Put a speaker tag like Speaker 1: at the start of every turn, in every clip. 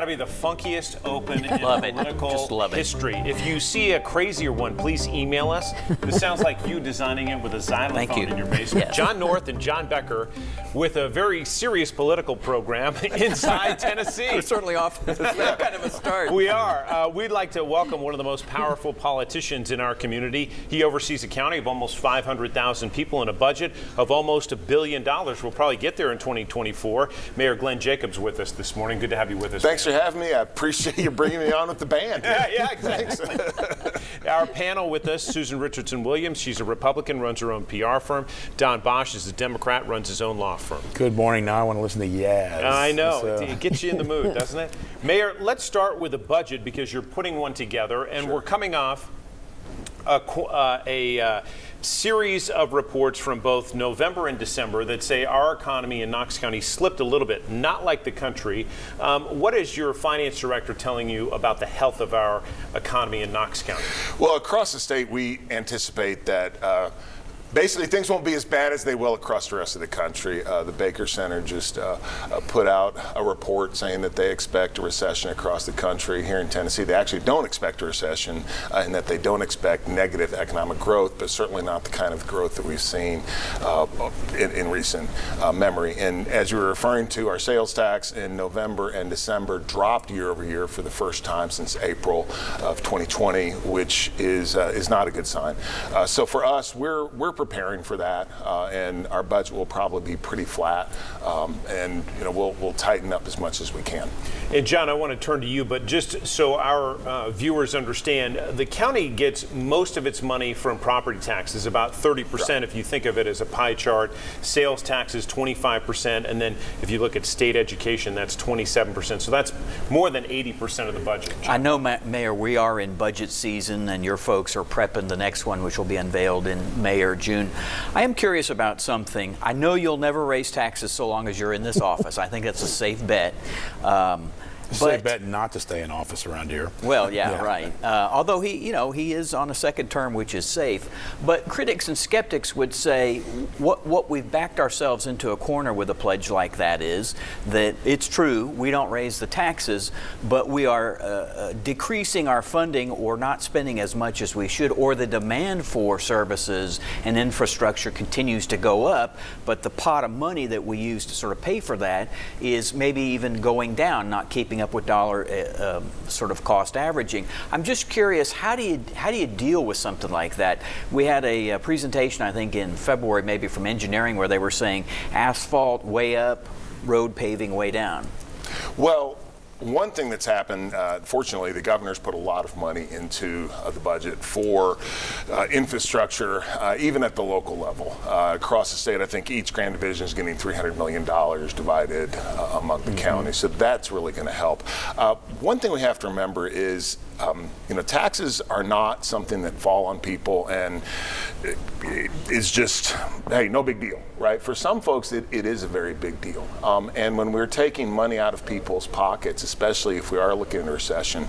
Speaker 1: to be the funkiest open in
Speaker 2: Love it.
Speaker 1: political
Speaker 2: Just love it.
Speaker 1: history. If you see a crazier one, please email us. This sounds like you designing it with a
Speaker 2: Thank
Speaker 1: xylophone
Speaker 2: you.
Speaker 1: in your basement.
Speaker 2: Yes.
Speaker 1: John North and John Becker with a very serious political program inside Tennessee.
Speaker 2: We're certainly off to that kind of a start.
Speaker 1: We are. We'd like to welcome one of the most powerful politicians in our community. He oversees a county of almost 500,000 people and a budget of almost $1 billion. We'll probably get there in 2024. Mayor Glenn Jacobs with us this morning. Good to have you with us.
Speaker 3: Thanks for having me. I appreciate you bringing me on with the band.
Speaker 1: Yeah, exactly. Our panel with us, Susan Richardson Williams. She's a Republican, runs her own PR firm. Don Bosch is a Democrat, runs his own law firm.
Speaker 4: Good morning. Now I want to listen to Yaz.
Speaker 1: I know. It gets you in the mood, doesn't it? Mayor, let's start with a budget because you're putting one together, and we're coming off a series of reports from both November and December that say our economy in Knox County slipped a little bit, not like the country. What is your finance director telling you about the health of our economy in Knox County?
Speaker 3: Well, across the state, we anticipate that basically things won't be as bad as they will across the rest of the country. The Baker Center just put out a report saying that they expect a recession across the country. Here in Tennessee, they actually don't expect a recession and that they don't expect negative economic growth, but certainly not the kind of growth that we've seen in recent memory. And as you were referring to, our sales tax in November and December dropped year over year for the first time since April of 2020, which is not a good sign. So for us, we're preparing for that, and our budget will probably be pretty flat, and we'll tighten up as much as we can.
Speaker 1: And John, I want to turn to you, but just so our viewers understand, the county gets most of its money from property taxes, about 30% if you think of it as a pie chart. Sales taxes 25%, and then if you look at state education, that's 27%. So that's more than 80% of the budget.
Speaker 2: I know, Mayor, we are in budget season, and your folks are prepping the next one, which will be unveiled in May or June. I am curious about something. I know you'll never raise taxes so long as you're in this office. I think that's a safe bet.
Speaker 4: Safe bet not to stay in office around here.
Speaker 2: Well, yeah, right. Although he is on a second term, which is safe. But critics and skeptics would say what we've backed ourselves into a corner with a pledge like that is that it's true, we don't raise the taxes, but we are decreasing our funding or not spending as much as we should, or the demand for services and infrastructure continues to go up, but the pot of money that we use to sort of pay for that is maybe even going down, not keeping up with dollar sort of cost averaging. I'm just curious, how do you deal with something like that? We had a presentation, I think, in February, maybe from engineering, where they were saying asphalt way up, road paving way down.
Speaker 3: Well, one thing that's happened, fortunately, the governor's put a lot of money into the budget for infrastructure, even at the local level. Across the state, I think each Grand Division is getting $300 million divided among the counties, so that's really going to help. One thing we have to remember is taxes are not something that fall on people and it's just, hey, no big deal, right? For some folks, it is a very big deal. And when we're taking money out of people's pockets, especially if we are looking at a recession,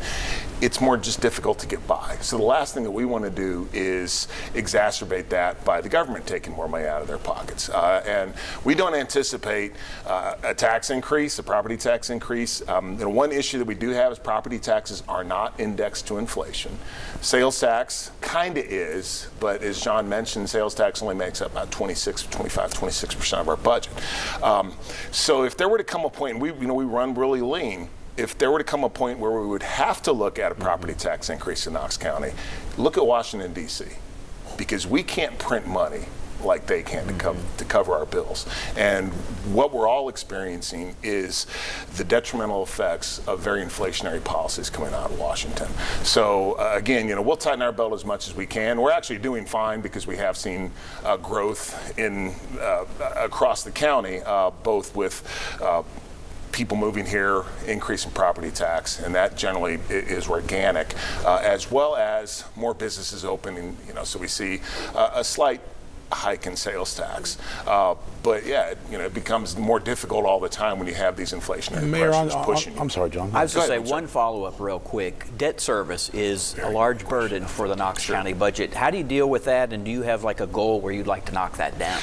Speaker 3: it's more just difficult to get by. So the last thing that we want to do is exacerbate that by the government taking more money out of their pockets. And we don't anticipate a tax increase, a property tax increase. One issue that we do have is property taxes are not indexed to inflation. Sales tax kind of is, but as John mentioned, sales tax only makes up about 26% of our budget. So if there were to come a point, we run really lean, if there were to come a point where we would have to look at a property tax increase in Knox County, look at Washington, D.C., because we can't print money like they can to cover our bills. And what we're all experiencing is the detrimental effects of very inflationary policies coming out of Washington. So again, we'll tighten our belt as much as we can. We're actually doing fine because we have seen growth in across the county, both with people moving here, increasing property tax, and that generally is organic, as well as more businesses opening, so we see a slight hike in sales tax. But yeah, it becomes more difficult all the time when you have these inflationary pressures pushing you.
Speaker 4: I'm sorry, John.
Speaker 2: I was going to say one follow-up real quick. Debt service is a large burden for the Knox County budget. How do you deal with that, and do you have like a goal where you'd like to knock that down?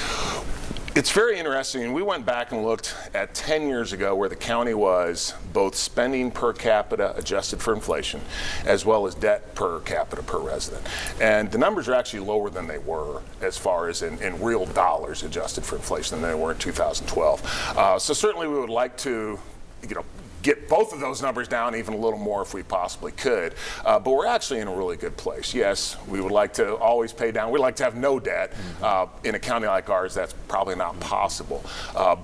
Speaker 3: It's very interesting. We went back and looked at 10 years ago where the county was both spending per capita adjusted for inflation as well as debt per capita per resident. And the numbers are actually lower than they were as far as in real dollars adjusted for inflation than they were in 2012. So certainly we would like to, get both of those numbers down even a little more if we possibly could. But we're actually in a really good place. Yes, we would like to always pay down. We'd like to have no debt. In a county like ours, that's probably not possible.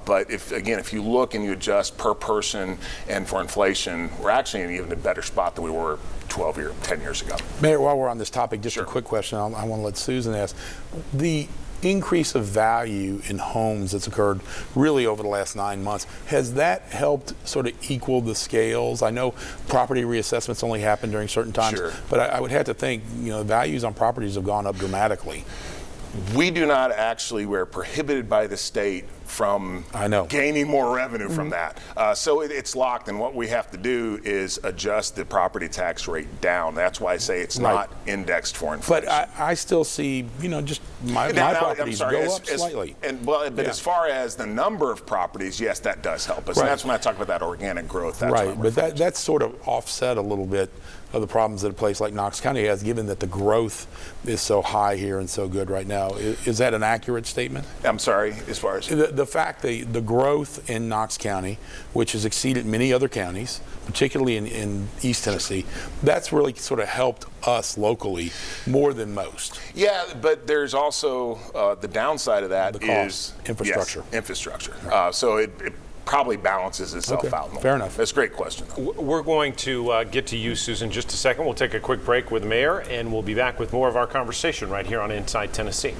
Speaker 3: But if you look and you adjust per person and for inflation, we're actually in even a better spot than we were 10 years ago.
Speaker 4: Mayor, while we're on this topic, just
Speaker 3: Sure.
Speaker 4: a quick question. I want to let Susan ask. The increase of value in homes that's occurred really over the last 9 months, has that helped sort of equal the scales? I know property reassessments only happen during certain times,
Speaker 3: Sure.
Speaker 4: but I would have to think, values on properties have gone up dramatically.
Speaker 3: We do not actually, we're prohibited by the state from gaining more revenue from that. So it's locked, and what we have to do is adjust the property tax rate down. That's why I say it's not indexed for inflation.
Speaker 4: But I still see, just my properties go up slightly.
Speaker 3: But as far as the number of properties, yes, that does help us.
Speaker 4: Right.
Speaker 3: And that's when I talk about that organic growth. That's
Speaker 4: Right, but that's sort of offset a little bit of the problems that a place like Knox County has, given that the growth is so high here and so good right now. Is that an accurate statement?
Speaker 3: I'm sorry, as far as?
Speaker 4: The fact that the growth in Knox County, which has exceeded many other counties, particularly in East Tennessee, that's really sort of helped us locally more than most.
Speaker 3: Yeah, but there's also the downside of that
Speaker 4: The cost, infrastructure.
Speaker 3: Yes, infrastructure. So it probably balances itself out.
Speaker 4: Fair enough.
Speaker 3: That's a great question.
Speaker 1: We're going to get to you, Susan, just a second. We'll take a quick break with the mayor, and we'll be back with more of our conversation right here on Inside Tennessee.